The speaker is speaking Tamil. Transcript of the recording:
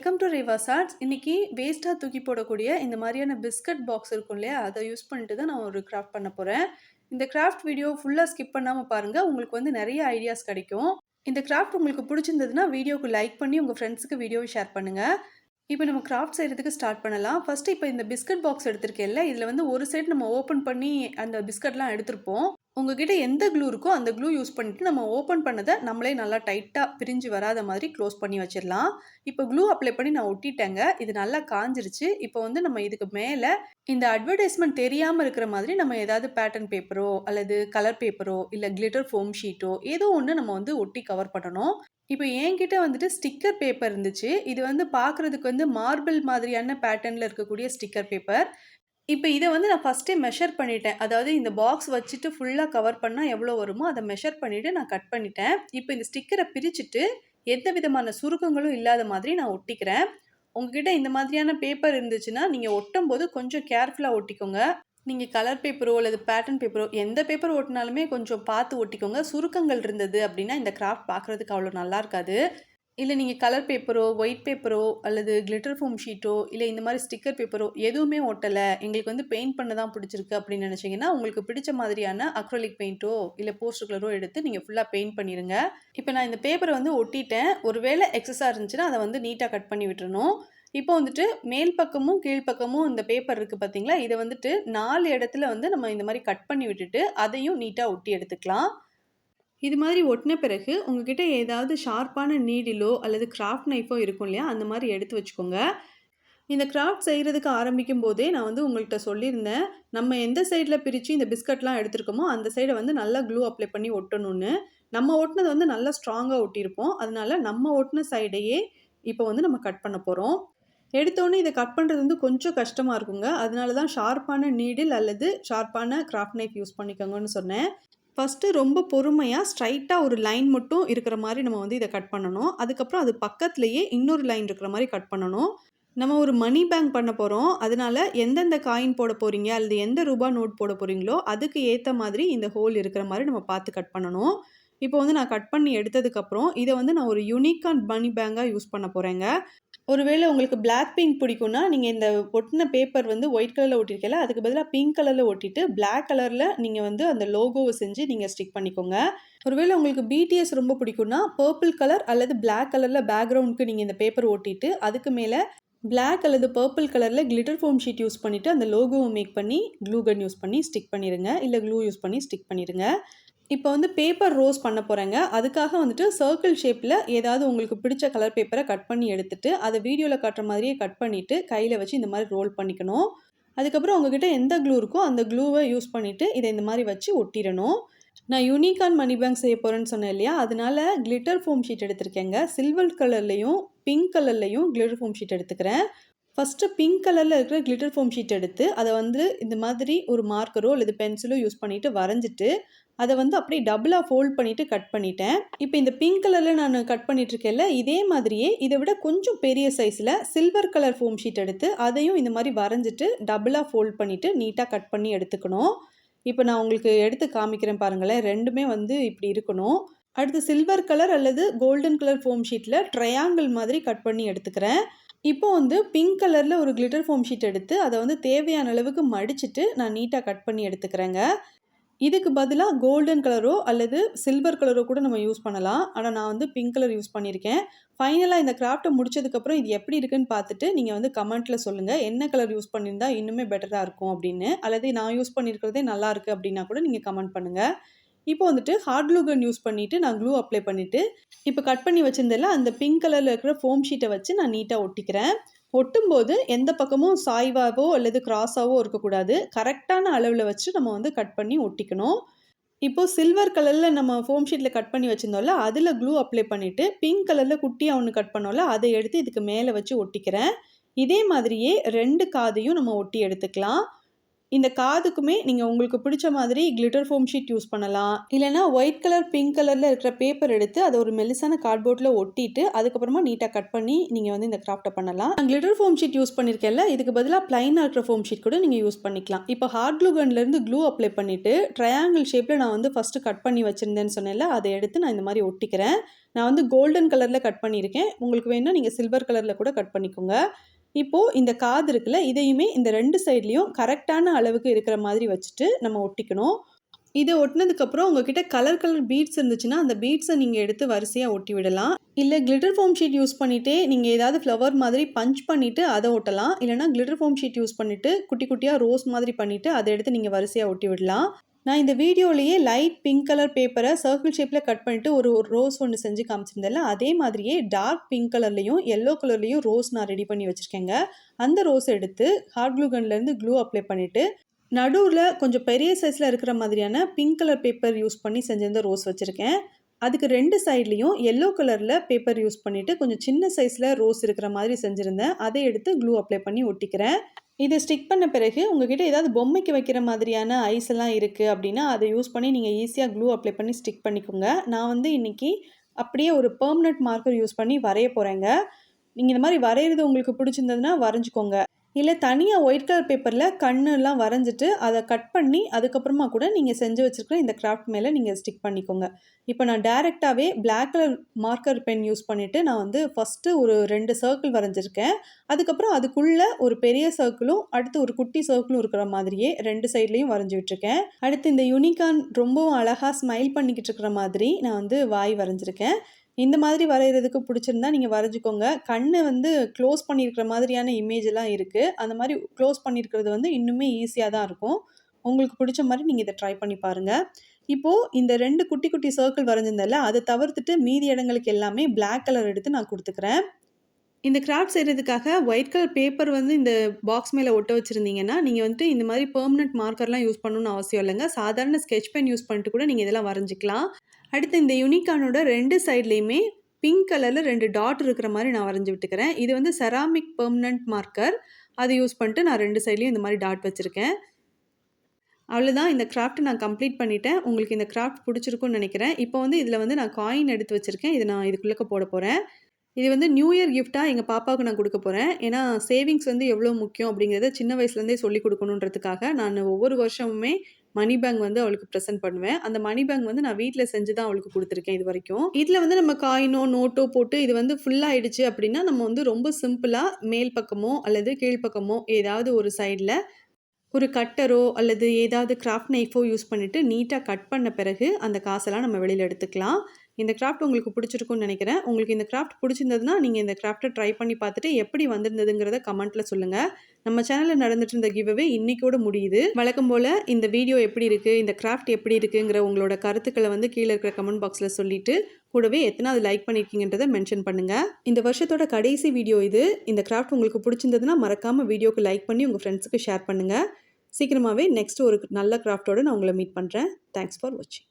Welcome to Reva's arts. இன்னைக்கு வேஸ்ட்டாக தூக்கி போடக்கூடிய இந்த மாதிரியான பிஸ்கட் பாக்ஸ் இருக்கும் இல்லையா, அதை யூஸ் பண்ணிட்டு தான் நான் ஒரு கிராஃப்ட் பண்ண போகிறேன். இந்த கிராஃப்ட் வீடியோ ஃபுல்லாக ஸ்கிப் பண்ணாமல் பாருங்கள், உங்களுக்கு வந்து நிறைய ஐடியாஸ் கிடைக்கும். இந்த கிராஃப்ட் உங்களுக்கு பிடிச்சிருந்ததுன்னா வீடியோக்கு லைக் பண்ணி உங்கள் ஃப்ரெண்ட்ஸுக்கு வீடியோவை ஷேர் பண்ணுங்கள். இப்போ நம்ம கிராஃப்ட் செய்கிறதுக்கு ஸ்டார்ட் பண்ணலாம். ஃபஸ்ட்டு இப்போ இந்த பிஸ்கட் பாக்ஸ் எடுத்திருக்கேன்ல, இதில் வந்து ஒரு சைடு நம்ம ஓப்பன் பண்ணி அந்த பிஸ்கட்லாம் எடுத்திருப்போம். உங்ககிட்ட எந்த க்ளூ இருக்கோ அந்த க்ளூ யூஸ் பண்ணிட்டு நம்ம ஓப்பன் பண்ணதை நம்மளே நல்லா டைட்டாக பிரிஞ்சு வராத மாதிரி க்ளோஸ் பண்ணி வச்சிடலாம். இப்போ க்ளூ அப்ளை பண்ணி நான் ஒட்டிட்டேங்க. இது நல்லா காஞ்சிருச்சு. இப்போ வந்து நம்ம இதுக்கு மேலே இந்த அட்வர்டைஸ்மெண்ட் தெரியாமல் இருக்கிற மாதிரி நம்ம ஏதாவது பேட்டர்ன் பேப்பரோ அல்லது கலர் பேப்பரோ இல்லை கிளிட்டர் ஃபோம் ஷீட்டோ ஏதோ ஒன்று நம்ம வந்து ஒட்டி கவர் பண்ணணும். இப்போ என்கிட்ட வந்துட்டு ஸ்டிக்கர் பேப்பர் இருந்துச்சு. இது வந்து பார்க்குறதுக்கு வந்து மார்பிள் மாதிரியான பேட்டர்னில் இருக்கக்கூடிய ஸ்டிக்கர் பேப்பர். இப்போ இதை வந்து நான் ஃபஸ்ட்டே மெஷர் பண்ணிட்டேன். அதாவது இந்த பாக்ஸ் வச்சுட்டு ஃபுல்லாக கவர் பண்ணால் எவ்வளோ வருமோ அதை மெஷர் பண்ணிவிட்டு நான் கட் பண்ணிட்டேன். இப்போ இந்த ஸ்டிக்கரை பிரிச்சுட்டு எந்த விதமான சுருக்கங்களும் இல்லாத மாதிரி நான் ஒட்டிக்கிறேன். உங்ககிட்ட இந்த மாதிரியான பேப்பர் இருந்துச்சுன்னா நீங்கள் ஒட்டும் போது கொஞ்சம் கேர்ஃபுல்லாக ஒட்டிக்கோங்க. நீங்கள் கலர் பேப்பரோ அல்லது பேட்டர்ன் பேப்பரோ எந்த பேப்பர் ஒட்டினாலுமே கொஞ்சம் பார்த்து ஒட்டிக்கோங்க. சுருக்கங்கள் இருந்தது அப்படின்னா இந்த கிராஃப்ட் பார்க்குறதுக்கு அவ்வளோ நல்லா இருக்காது. இல்லை நீங்கள் கலர் பேப்பரோ ஒயிட் பேப்பரோ அல்லது கிளிட்டர் ஃபோம் ஷீட்டோ இல்லை இந்த மாதிரி ஸ்டிக்கர் பேப்பரோ எதுவுமே ஒட்டலை, எங்களுக்கு வந்து பெயிண்ட் பண்ண தான் பிடிச்சிருக்கு அப்படின்னு நினச்சிங்கன்னா உங்களுக்கு பிடிச்ச மாதிரியான அக்ரலிக் பெயிண்ட்டோ இல்லை போஸ்டர் கலரோ எடுத்து நீங்கள் ஃபுல்லாக பெயிண்ட் பண்ணிடுங்க. இப்போ நான் இந்த பேப்பரை வந்து ஒட்டிட்டேன். ஒருவேளை எக்ஸஸாக இருந்துச்சுன்னா அதை வந்து நீட்டாக கட் பண்ணி விட்டுறணும். இப்போ வந்துட்டு மேல் பக்கமும் கீழ்ப்பக்கமும் இந்த பேப்பர் இருக்குது பார்த்தீங்களா, இதை வந்துட்டு 4 இடத்துல வந்து நம்ம இந்த மாதிரி கட் பண்ணி விட்டுட்டு அதையும் நீட்டாக ஒட்டி எடுத்துக்கலாம். இது மாதிரி ஒட்டின பிறகு உங்ககிட்ட ஏதாவது ஷார்ப்பான நீடிலோ அல்லது கிராஃப்ட் நைஃபோ இருக்கும் இல்லையா, அந்த மாதிரி எடுத்து வச்சுக்கோங்க. இந்த கிராஃப்ட் செய்கிறதுக்கு ஆரம்பிக்கும் போதே நான் வந்து உங்கள்கிட்ட சொல்லியிருந்தேன், நம்ம எந்த சைடில் பிரித்து இந்த பிஸ்கட்லாம் எடுத்துருக்கோமோ அந்த சைடை வந்து நல்லா க்ளூ அப்ளை பண்ணி ஒட்டணும்னு. நம்ம ஒட்டினது வந்து நல்லா ஸ்ட்ராங்காக ஒட்டியிருப்போம். அதனால நம்ம ஒட்டின சைடையே இப்போ வந்து நம்ம கட் பண்ண போகிறோம். எடுத்தோடனே இதை கட் பண்ணுறது வந்து கொஞ்சம் கஷ்டமாக இருக்குங்க. அதனால தான் ஷார்ப்பான நீடில் அல்லது ஷார்ப்பான கிராஃப்ட் நைஃப் யூஸ் பண்ணிக்கோங்கன்னு சொன்னேன். ஃபஸ்ட்டு ரொம்ப பொறுமையாக ஸ்ட்ரைட்டாக ஒரு லைன் மட்டும் இருக்கிற மாதிரி நம்ம வந்து இதை கட் பண்ணணும். அதுக்கப்புறம் அது பக்கத்துலேயே இன்னொரு லைன் இருக்கிற மாதிரி கட் பண்ணணும். நம்ம ஒரு மணி பேங்க் பண்ண போகிறோம். அதனால எந்தெந்த காயின் போட போகிறீங்க அல்லது எந்த ரூபா நோட் போட போகிறீங்களோ அதுக்கு ஏற்ற மாதிரி இந்த ஹோல் இருக்கிற மாதிரி நம்ம பார்த்து கட் பண்ணணும். இப்போ வந்து நான் கட் பண்ணி எடுத்ததுக்கப்புறம் இதை வந்து நான் ஒரு யூனிக்கான மணி பேங்காக யூஸ் பண்ண போகிறேங்க. ஒருவேளை உங்களுக்கு பிளாக் பிங்க் பிடிக்கும்னா நீங்கள் இந்த ஒட்டின பேப்பர் வந்து ஒயிட் கலரில் ஒட்டியிருக்கல, அதுக்கு பதிலாக பிங்க் கலரில் ஒட்டிட்டு பிளாக் கலரில் நீங்கள் வந்து அந்த லோகோவை செஞ்சு நீங்கள் ஸ்டிக் பண்ணிக்கோங்க. ஒருவேளை உங்களுக்கு பிடிஎஸ் ரொம்ப பிடிக்கும்னா பர்பிள் கலர் அல்லது பிளாக் கலரில் பேக்ரவுண்டுக்கு நீங்கள் இந்த பேப்பர் ஒட்டிட்டு அதுக்கு மேலே பிளாக் அல்லது பர்பிள் கலரில் கிளிட்டர் ஃபோம் ஷீட் யூஸ் பண்ணிவிட்டு அந்த லோகோவை மேக் பண்ணி க்ளூ கன் யூஸ் பண்ணி ஸ்டிக் பண்ணிடுங்க. இல்லை க்ளூ யூஸ் பண்ணி ஸ்டிக் பண்ணிடுங்க. இப்போ வந்து பேப்பர் ரோஸ் பண்ண போகிறேங்க. அதுக்காக வந்துட்டு சர்க்கிள் ஷேப்பில் ஏதாவது உங்களுக்கு பிடிச்ச கலர் பேப்பரை கட் பண்ணி எடுத்துகிட்டு அதை வீடியோவில் காட்டுற மாதிரியே கட் பண்ணிவிட்டு கையில் வச்சு இந்த மாதிரி ரோல் பண்ணிக்கணும். அதுக்கப்புறம் உங்ககிட்ட எந்த க்ளூ இருக்கோ அந்த க்ளூவை யூஸ் பண்ணிவிட்டு இதை இந்த மாதிரி வச்சு ஒட்டிடணும். நான் யூனிக்கான் மணி பேங்க் செய்ய போகிறேன்னு சொன்னேன் இல்லையா, அதனால கிளிட்டர் ஃபோம் ஷீட் எடுத்திருக்கேங்க. சில்வர் கலர்லேயும் பிங்க் கலர்லேயும் கிளிட்டர் ஃபோம் ஷீட் எடுத்துக்கிறேன். ஃபஸ்ட்டு பிங்க் கலரில் இருக்கிற கிளிட்டர் ஃபோம் ஷீட் எடுத்து அதை வந்து இந்த மாதிரி ஒரு மார்க்கரோ அல்லது பென்சிலோ யூஸ் பண்ணிவிட்டு வரைஞ்சிட்டு அதை வந்து அப்படியே டபுளாக ஃபோல்ட் பண்ணிவிட்டு கட் பண்ணிட்டேன். இப்போ இந்த பிங்க் கலரில் நான் கட் பண்ணிகிட்ருக்கேன்ல, இதே மாதிரியே இதை விட கொஞ்சம் பெரிய சைஸில் சில்வர் கலர் ஃபோம் ஷீட் எடுத்து அதையும் இந்த மாதிரி வரைஞ்சிட்டு டபுளாக ஃபோல்ட் பண்ணிவிட்டு நீட்டாக கட் பண்ணி எடுத்துக்கணும். இப்போ நான் உங்களுக்கு எடுத்து காமிக்கிறேன் பாருங்களேன். ரெண்டுமே வந்து இப்படி இருக்கணும். அடுத்து சில்வர் கலர் அல்லது கோல்டன் கலர் ஃபோம் ஷீட்டில் ட்ரையாங்கிள் மாதிரி கட் பண்ணி எடுத்துக்கிறேன். இப்போ வந்து பிங்க் கலரில் ஒரு கிளிட்டர் ஃபோம் ஷீட் எடுத்து அதை வந்து தேவையான அளவுக்கு மடிச்சுட்டு நான் நீட்டாக கட் பண்ணி எடுத்துக்கிறேங்க. இதுக்கு பதிலாக கோல்டன் கலரோ அல்லது சில்வர் கலரோ கூட நம்ம யூஸ் பண்ணலாம். ஆனால் நான் வந்து பிங்க் கலர் யூஸ் பண்ணியிருக்கேன். ஃபைனலாக இந்த கிராஃப்ட்டை முடிச்சதுக்கப்புறம் இது எப்படி இருக்குன்னு பார்த்துட்டு நீங்கள் வந்து கமெண்ட்டில் சொல்லுங்கள், என்ன கலர் யூஸ் பண்ணியிருந்தா இன்னுமே பெட்டராக இருக்கும் அப்படின்னு. அல்லது நான் யூஸ் பண்ணியிருக்கிறதே நல்லா இருக்குது அப்படின்னா கூட நீங்கள் கமெண்ட் பண்ணுங்கள். இப்போ வந்துட்டு ஹார்ட் க்ளூ கன் யூஸ் பண்ணிவிட்டு நான் க்ளூ அப்ளை பண்ணிவிட்டு இப்போ கட் பண்ணி வச்சுருந்தேன்ல அந்த பிங்க் கலரில் இருக்கிற ஃபோம் ஷீட்டை வச்சு நான் நீட்டாக ஒட்டிக்கிறேன். ஒட்டும்போது எந்த பக்கமும் சாய்வாவோ அல்லது கிராஸாவோ இருக்கக்கூடாது. கரெக்டான அளவில் வச்சு நம்ம வந்து கட் பண்ணி ஒட்டிக்கணும். இப்போது சில்வர் கலரில் நம்ம ஃபோம் ஷீட்டில் கட் பண்ணி வச்சுருந்தோம்ல அதில் க்ளூ அப்ளை பண்ணிவிட்டு பிங்க் கலரில் குட்டியாக ஒன்று கட் பண்ணோம்ல அதை எடுத்து இதுக்கு மேலே வச்சு ஒட்டிக்கிறேன். இதே மாதிரியே 2 காதையும் நம்ம ஒட்டி எடுத்துக்கலாம். இந்த காதுக்குமே நீங்க உங்களுக்கு பிடிச்ச மாதிரி கிளிட்டர் ஃபோம் ஷீட் யூஸ் பண்ணலாம். இல்லன்னா ஒயிட் கலர், பிங்க் கலர்ல இருக்கிற பேப்பர் எடுத்து அத ஒரு மெல்லிசான கார்ட்போர்ட்ல ஒட்டிட்டு, அதுக்கப்புறமா நீட்டா கட் பண்ணி நீங்க வந்து இந்த கிராஃப்ட்ட பண்ணலாம். நான் கிளிட்டர் ஃபோம் ஷீட் யூஸ் பண்ணியிருக்கேன்ல, இதுக்கு பதிலா பிளைனா இருக்கிற ஃபோம் ஷீட் கூட நீங்க யூஸ் பண்ணிக்கலாம். இப்போ ஹாட் க்ளூ கன்லேருந்து க்ளூ அப்ளை பண்ணிட்டு, ட்ரையாங்கிள் ஷேப்ல நான் வந்து ஃபர்ஸ்ட் கட் பண்ணி வச்சிருந்தேன்னு சொன்னேன்ல, அத எடுத்து நான் இந்த மாதிரி ஒட்டிக்கிறேன். நான் வந்து கோல்டன் கலர்ல கட் பண்ணியிருக்கேன். உங்களுக்கு வேணும்னா நீங்க சில்வர் கலர்ல கூட கட் பண்ணிக்கோங்க. இப்போ இந்த காது இருக்குல்ல, இதையுமே இந்த 2 சைட்லயும் கரெக்டான அளவுக்கு இருக்கிற மாதிரி வச்சுட்டு நம்ம ஒட்டிக்கணும். இத ஒட்டுனதுக்கப்புறம் உங்ககிட்ட கலர் பீட்ஸ் இருந்துச்சுன்னா, அந்த பீட்ஸை நீங்க எடுத்து வரிசையா ஒட்டி விடலாம். இல்ல கிளிட்டர் ஃபோம் ஷீட் யூஸ் பண்ணிட்டே நீங்க ஏதாவது ஃப்ளவர் மாதிரி பஞ்ச் பண்ணிட்டு அத ஒட்டலாம். இல்லன்னா கிளிட்டர் ஃபோம் ஷீட் யூஸ் பண்ணிட்டு குட்டி குட்டியா ரோஸ் மாதிரி பண்ணிட்டு அத எடுத்து நீங்க வரிசையா ஒட்டி விடலாம். நான் இந்த வீடியோலயே லைட் பிங்க் கலர் பேப்பரை சர்க்கிள் ஷேப்ல கட் பண்ணிட்டு ஒரு ரோஸ் ஒன்று செஞ்சு காமிச்சிருந்தேன்ல, அதே மாதிரியே டார்க் பிங்க் கலர்லையும் எல்லோ கலர்லையும் ரோஸ் நான் ரெடி பண்ணி வச்சிருக்கேங்க. அந்த ரோஸ் எடுத்து ஹாட் க்ளூ கன்லேருந்து க்ளூ அப்ளை பண்ணிட்டு நடுவுல கொஞ்சம் பெரிய சைஸ்ல இருக்கிற மாதிரியான பிங்க் கலர் பேப்பர் யூஸ் பண்ணி செஞ்சிருந்த ரோஸ் வச்சிருக்கேன். அதுக்கு 2 சைட்லயும் எல்லோ கலர்ல பேப்பர் யூஸ் பண்ணிட்டு கொஞ்சம் சின்ன சைஸ்ல ரோஸ் இருக்கிற மாதிரி செஞ்சிருந்தேன். அதை எடுத்து க்ளூ அப்ளை பண்ணி ஒட்டிக்கிறேன். இதை ஸ்டிக் பண்ண பிறகு உங்ககிட்ட ஏதாவது பொம்மைக்கு வைக்கிற மாதிரியான ஐஸ் எல்லாம் இருக்குது அப்படின்னா அதை யூஸ் பண்ணி நீங்கள் ஈஸியாக க்ளூ அப்ளை பண்ணி ஸ்டிக் பண்ணிக்கோங்க. நான் வந்து இன்னைக்கு அப்படியே ஒரு பெர்மனன்ட் மார்க்கர் யூஸ் பண்ணி வரைய போகிறேங்க. நீங்கள் இந்த மாதிரி வரைகிறது உங்களுக்கு பிடிச்சிருந்ததுன்னா வரைஞ்சிக்கோங்க. இல்ல தனியா ஒயிட் கலர் பேப்பர்ல கண்ணுலாம் வரைஞ்சிட்டு, அத கட் பண்ணி, அதுக்கப்புறமா கூட நீங்க செஞ்சு வச்சிருக்கிற இந்த கிராஃப்ட் மேல நீங்க ஸ்டிக் பண்ணிக்கோங்க. இப்ப நான் டைரக்ட்டாவே black colour marker pen use பண்ணிட்டு, நான் வந்து ஃபர்ஸ்ட்டு ஒரு 2 சர்க்கிள் வரைஞ்சிருக்கேன். அதுக்கப்புறம் அதுக்குள்ள ஒரு பெரிய சர்க்கிளும், அடுத்து ஒரு குட்டி சர்க்கிளும் இருக்கிற மாதிரியே 2 சைட்லயும் வரைஞ்சு விட்டுருக்கேன். அடுத்து இந்த யூனிகார்ன் ரொம்பவும் அழகா ஸ்மைல் பண்ணிக்கிட்டு இருக்கிற மாதிரி நான் வந்து வாய் வரைஞ்சிருக்கேன். இந்த மாதிரி வரைகிறதுக்கு பிடிச்சிருந்தா நீங்கள் வரைஞ்சிக்கோங்க. கண்ணு வந்து க்ளோஸ் பண்ணியிருக்கிற மாதிரியான இமேஜ் எல்லாம் இருக்குது. அந்த மாதிரி க்ளோஸ் பண்ணியிருக்கிறது வந்து இன்னுமே ஈஸியாக தான் இருக்கும். உங்களுக்கு பிடிச்ச மாதிரி நீங்கள் இதை ட்ரை பண்ணி பாருங்கள். இப்போது இந்த 2 குட்டி குட்டி சர்க்கிள் வரைஞ்சிருந்தேன்ல, அதை தவிர்த்துட்டு மீதி இடங்களுக்கு எல்லாமே பிளாக் கலர் எடுத்து நான் கொடுத்துக்கிறேன். இந்த கிராஃப்ட் செய்கிறதுக்காக ஒயிட் கலர் பேப்பர் வந்து இந்த பாக்ஸ் மேலே ஒட்ட வச்சுருந்தீங்கன்னா, நீங்கள் வந்துட்டு இந்த மாதிரி பெர்மனன்ட் மார்க்கர்லாம் யூஸ் பண்ணணும்னு அவசியம் இல்லைங்க. சாதாரண ஸ்கெட்ச் பென் யூஸ் பண்ணிட்டு கூட நீங்கள் இதெல்லாம் வரைஞ்சிக்கலாம். அடுத்து இந்த யூனிகார்னோட 2 சைட்லேயுமே பிங்க் கலரில் 2 டாட் இருக்கிற மாதிரி நான் வரைஞ்சி விட்டுக்கிறேன். இது வந்து செராமிக் பெர்மனன்ட் மார்க்கர். அதை யூஸ் பண்ணிட்டு நான் 2 சைட்லேயும் இந்த மாதிரி டாட் வச்சுருக்கேன். அவ்வளோதான், இந்த கிராஃப்ட்டை நான் கம்ப்ளீட் பண்ணிட்டேன். உங்களுக்கு இந்த கிராஃப்ட் பிடிச்சிருக்குன்னு நினைக்கிறேன். இப்போ வந்து இதில் வந்து நான் காயின் எடுத்து வச்சுருக்கேன். இதை நான் இதுக்குள்ளே போட போகிறேன். இது வந்து நியூ இயர் கிஃப்ட்டாக எங்கள் பாப்பாவுக்கு நான் கொடுக்க போகிறேன். ஏன்னா சேவிங்ஸ் வந்து எவ்வளோ முக்கியம் அப்படிங்கிறத சின்ன வயசுலேருந்தே சொல்லிக் கொடுக்கணுன்றதுக்காக நான் ஒவ்வொரு வருஷமுமே மணி பேங்க் வந்து அவளுக்கு ப்ரெசென்ட் பண்ணுவேன். அந்த மணி பேங்க் வந்து நான் வீட்டில் செஞ்சு தான் அவளுக்கு கொடுத்துருக்கேன் இது வரைக்கும். இதில் வந்து நம்ம காயினோ நோட்டோ போட்டு இது வந்து ஃபுல்லாகிடுச்சு அப்படின்னா நம்ம வந்து ரொம்ப சிம்பிளாக மேல் பக்கமோ அல்லது கீழ்ப்பக்கமோ ஏதாவது ஒரு சைடில் ஒரு கட்டரோ அல்லது ஏதாவது கிராஃப்ட் நைஃபோ யூஸ் பண்ணிவிட்டு நீட்டாக கட் பண்ண பிறகு அந்த காசெல்லாம் நம்ம வெளியில் எடுத்துக்கலாம். இந்த கிராஃப்ட் உங்களுக்கு பிடிச்சிருக்குன்னு நினைக்கிறேன். உங்களுக்கு இந்த கிராஃப்ட் பிடிச்சிருந்ததுன்னா நீங்கள் இந்த கிராஃப்ட்டை ட்ரை பண்ணி பார்த்துட்டு எப்படி வந்திருந்ததுங்கிறத கமெண்ட்டில் சொல்லுங்கள். நம்ம சேனலில் நடந்துட்டு இருந்த கிவ்அவே இன்னைக்கோட முடியுது. வழக்கம் போல் இந்த வீடியோ எப்படி இருக்குது, இந்த கிராஃப்ட் எப்படி இருக்குங்கிற உங்களோட கருத்துக்களை வந்து கீழே இருக்கிற கமெண்ட் பாக்ஸில் சொல்லிவிட்டு கூடவே எத்தனாவது லைக் பண்ணியிருக்கீங்கன்றதை மென்ஷன் பண்ணுங்கள். இந்த வருஷத்தோட கடைசி வீடியோ இது. இந்த கிராஃப்ட் உங்களுக்கு பிடிச்சிருந்ததுன்னா மறக்காமல் வீடியோக்கு லைக் பண்ணி உங்கள் ஃப்ரெண்ட்ஸுக்கு ஷேர் பண்ணுங்கள். சீக்கிரமாகவே நெக்ஸ்ட் ஒரு நல்ல கிராஃப்டோடு நான் உங்களை மீட் பண்ணுறேன். தேங்க்ஸ் ஃபார் வாட்சிங்.